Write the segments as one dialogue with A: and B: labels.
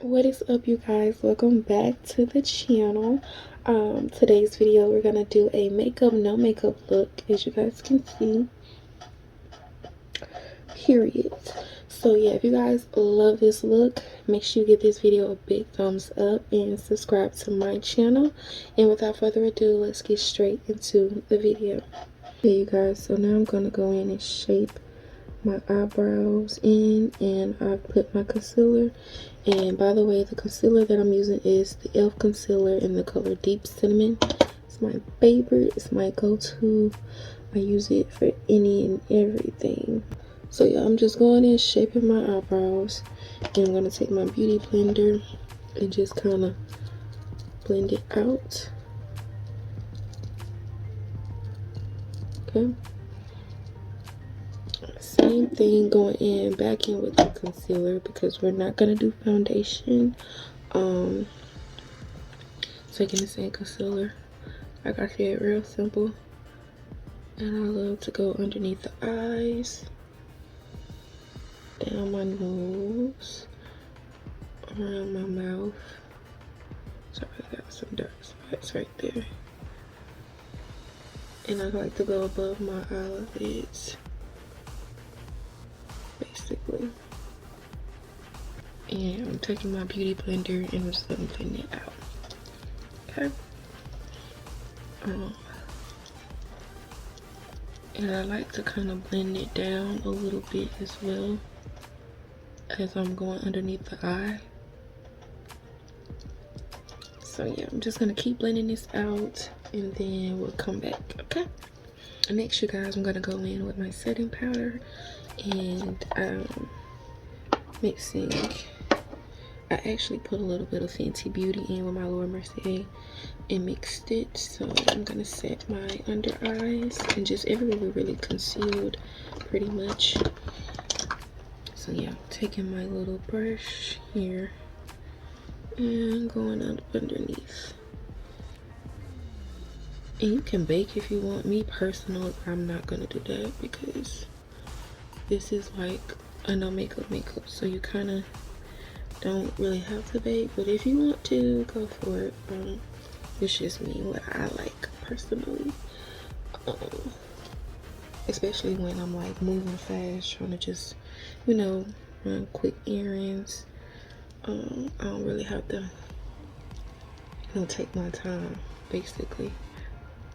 A: What is up, you guys? Welcome back to the channel. Today's video we're gonna do a makeup no makeup look, as you guys can see, period. So yeah, if you guys love this look, make sure you give this video a big thumbs up and subscribe to my channel. And without further ado, let's get straight into the video. Okay, you guys, so now I'm gonna go in and shape my eyebrows in, and I've put my concealer. And by the way, the concealer that I'm using is the e.l.f. concealer in the color Deep Cinnamon. It's my favorite. It's my go-to. I use it for any and everything. So yeah, I'm just going in shaping my eyebrows, and I'm gonna take my beauty blender and just kind of blend it out. Okay. Same thing, going in back in with the concealer because we're not gonna do foundation. Taking the same concealer, like I said, real simple. And I love to go underneath the eyes, down my nose, around my mouth. Sorry, I got some dark spots right there. And I like to go above my eyelids, basically. And I'm taking my beauty blender and I'm just gonna blend it out. Okay. And I like to kind of blend it down a little bit as well as I'm going underneath the eye. So yeah, I'm just gonna keep blending this out and then we'll come back. Okay. Next, you guys, I'm gonna go in with my setting powder and mixing. I actually put a little bit of Fenty Beauty in with my Laura Mercier and mixed it. So I'm gonna set my under eyes and just everywhere really concealed pretty much. So yeah, taking my little brush here and going up underneath. And you can bake if you want. Me personally, I'm not gonna do that because this is like a no makeup, so you kind of don't really have to bake. But if you want to, go for it. It's just me, what I like personally. Especially when I'm like moving fast, trying to just, you know, run quick errands. I don't really have to, take my time, basically.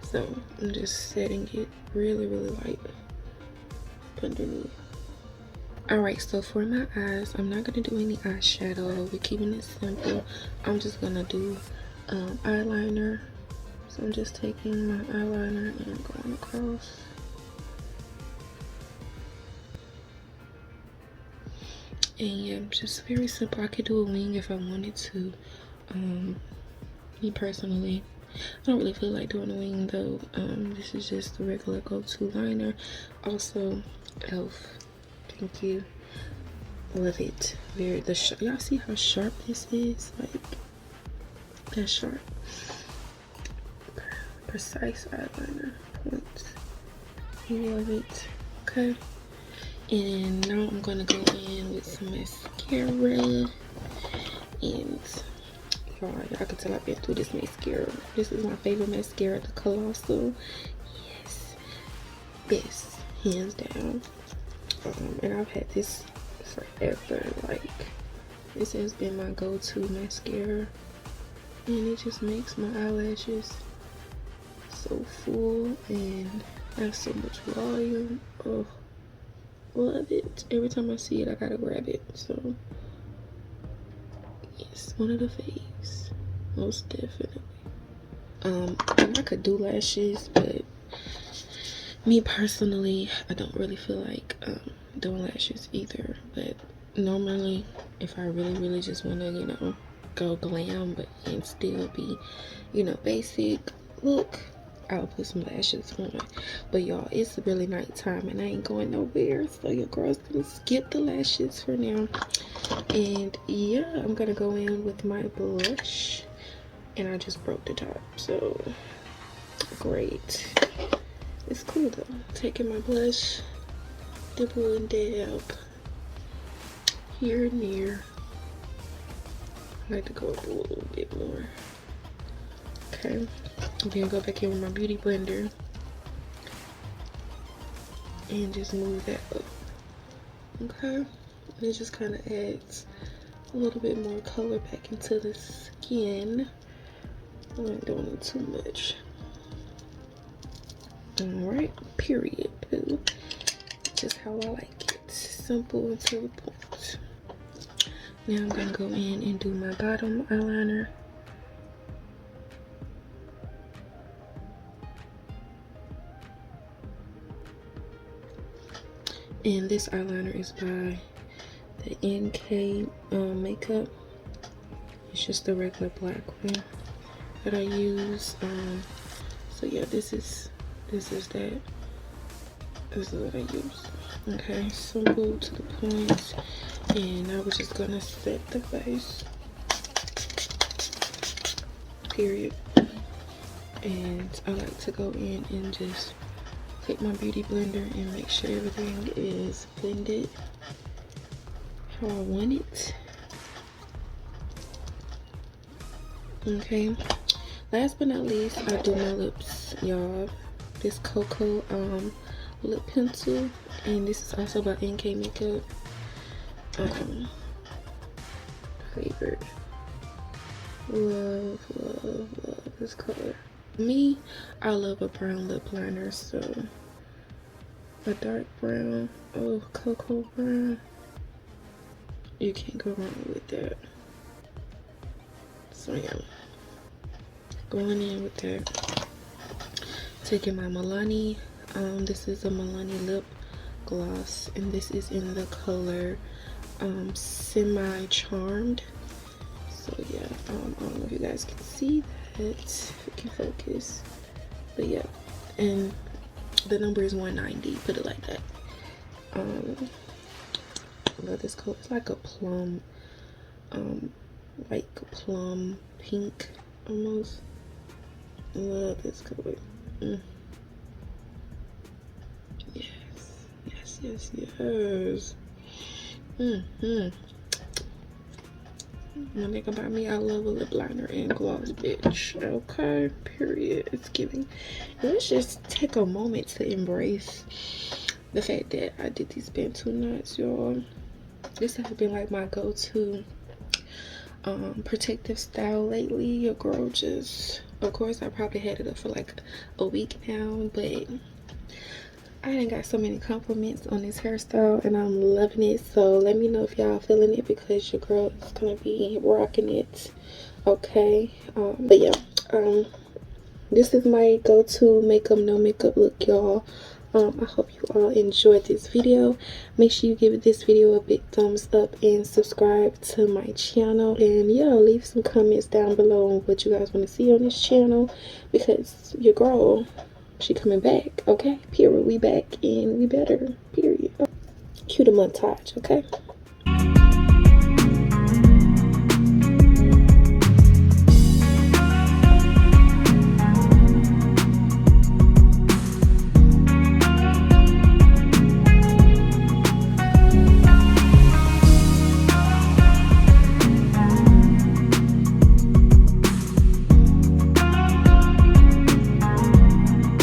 A: So I'm just setting it really light underneath. Alright, so for my eyes, I'm not gonna do any eyeshadow. We're keeping it simple. I'm just gonna do eyeliner. So I'm just taking my eyeliner and going across. And yeah, just very simple. I could do a wing if I wanted to. Me personally, I don't really feel like doing a wing though. This is just the regular go-to liner. Also, e.l.f. Thank you. Love it. Y'all see how sharp this is? Like, that's sharp. Precise eyeliner points. Love it. Okay. And now I'm gonna go in with some mascara. And y'all can tell I've been through this mascara. This is my favorite mascara, the Colossal. Yes. Best, hands down. And I've had this forever. Like, this has been my go-to mascara, and it just makes my eyelashes so full and have so much volume. Oh, love it. Every time I see it, I gotta grab it. So it's one of the faves, most definitely. And I could do lashes, but me personally, I don't really feel like doing lashes either. But normally, if I really just want to, go glam but and still be, basic look, I'll put some lashes on. But y'all, it's really nighttime and I ain't going nowhere, so your girl's gonna skip the lashes for now. And yeah, I'm gonna go in with my blush, and I just broke the top, so great. It's cool though. Taking my blush, dibble and dab here and there. I like to go up a little bit more. Okay, then go back in with my beauty blender and just move that up. Okay, and it just kind of adds a little bit more color back into the skin. I'm not doing it too much. Alright, period, boo. Just how I like it. Simple and to the point. Now I'm gonna go in and do my bottom eyeliner. And this eyeliner is by the NK Makeup. It's just the regular black one that I use. So yeah, this is that. This is what I use. Okay, simple to the point. And I was just gonna set the face. Period. And I like to go in and just take my beauty blender and make sure everything is blended how I want it. Okay, last but not least, I do my lips, y'all. This Cocoa lip pencil, and this is also by NK Makeup. Favorite. Love this color. Me, I love a brown lip liner, so a dark brown, cocoa brown, you can't go wrong with that. So yeah, going in with that. Taking my Milani, this is a Milani lip gloss, and this is in the color Semi Charmed. So yeah, I don't know if you guys can see that, if it can focus, but yeah, and the number is 190, put it like that. I love this color. It's like a plum, like a plum pink almost. I love this color. Yes. One thing about me, I love a lip liner and gloss, bitch. Okay, period. It's giving. Let's just take a moment to embrace the fact that I did these Bantu knots, y'all. This has been like my go-to protective style lately. Your girl just, of course, I probably had it up for like a week now, but I ain't got so many compliments on this hairstyle and I'm loving it. So let me know if y'all feeling it, because your girl is gonna be rocking it. Okay, but yeah, this is my go-to makeup no makeup look, y'all. I hope you all enjoyed this video. Make sure you give this video a big thumbs up and subscribe to my channel. And yeah, leave some comments down below on what you guys want to see on this channel, because your girl, she coming back. Okay, period. We back and we better, period. Cue the montage. Okay.